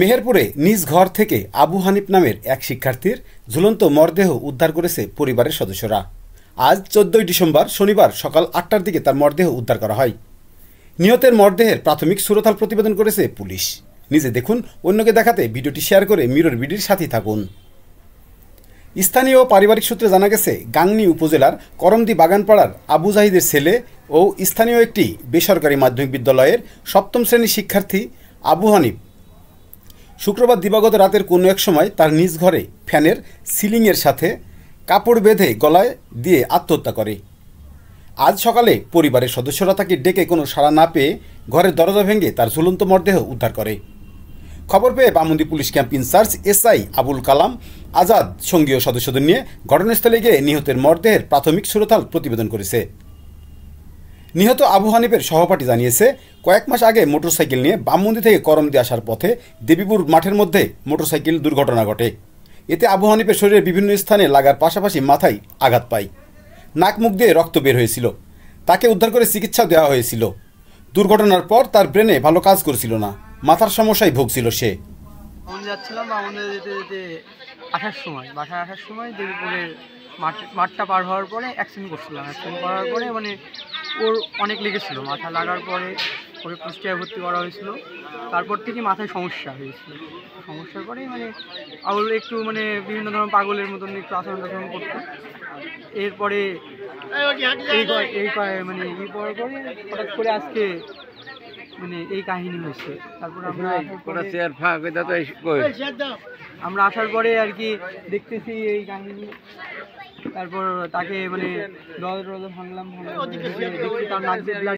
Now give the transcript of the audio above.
মেহেরপুরে নিজ ঘর থেকে আবু হানিফ নামের এক শিক্ষার্থীর ঝুলন্ত মরদেহ উদ্ধার করেছে পরিবারের সদস্যরা। আজ 14 ডিসেম্বর শনিবার সকাল 8টার দিকে তার মরদেহ উদ্ধার করা হয়। নিহতের মরদেহের প্রাথমিক সুরতাল প্রতিবেদন করেছে পুলিশ। নিজে দেখুন, অন্যকে দেখাতে ভিডিওটি শেয়ার করে মিরর বিডির সাথেই থাকুন। স্থানীয় পারিবারিক সূত্রে জানা গেছে, গাংনী উপজেলার করমদি বাগানপাড়ার আবু জাহিদের ছেলে ও স্থানীয় একটি বেসরকারি মাধ্যমিক বিদ্যালয়ের 7ম শ্রেণীর শিক্ষার্থী আবু হানিফ শুক্রবার দিবাগত রাতের কোনো এক সময় তার নিজ ঘরে ফ্যানের সিলিংয়ের সাথে কাপড় বেঁধে গলায় দিয়ে আত্মহত্যা করে। আজ সকালে পরিবারের সদস্যরা তাকে ডেকে কোনো সাড়া না পেয়ে ঘরের দরজা ভেঙে তার ঝুলন্ত মরদেহ উদ্ধার করে। খবর পেয়ে Bamundi police camp incharge SI Abul Kalam Azad সঙ্গীয় সদস্যদের নিয়ে ঘটনাস্থলে গিয়ে নিহতের মরদেহের প্রাথমিক সুরতাল প্রতিবেদন করেছে। নিহত আবু হানিফের সহপাঠী জানিয়েছে, কয়েক মাস আগে মোটরসাইকেল নিয়ে বামমন্দি থেকে করমদি আসার পথে দেবীপুর মাঠের মধ্যে মোটরসাইকেল দুর্ঘটনা ঘটে। এতে আবু হানিফের শরীরের বিভিন্ন স্থানে লাগার পাশাপাশি মাথায় আঘাত পায়। নাক মুখ দিয়ে রক্ত বের হয়েছিল। তাকে উদ্ধার করে চিকিৎসা দেওয়া হয়েছিল। দুর্ঘটনার পর তার ব্রেনে ভালো কাজ করছিল না, মাথার সমস্যায় ভুগছিল সে। যাচ্ছিলাম বামুন্দি যেতে যেতে বাসায় আসার সময় দেবীপুরের মাঠটা পার হওয়ার পরে অ্যাক্সিডেন্ট করছিলাম। অ্যাক্সিডেন্ট করার পরে ওর অনেক লেগেছিলো। মাথা লাগার পরে ওকে কুষ্টিয়ায় ভর্তি করা হয়েছিল। তারপর থেকে মাথায় সমস্যা হয়েছিল। সমস্যার পরে আউল একটু বিভিন্ন ধরনের পাগলের মতন একটু আচরণ করতো। এরপরে হঠাৎ করে আজকে এই কাহিনী হয়েছে। তারপর আমরা আসার পরে আর কি দেখতেছি এই কাহিনী। তারপর তাকে দরজা ভাঙলাম, দেখছি তার নাক দিয়ে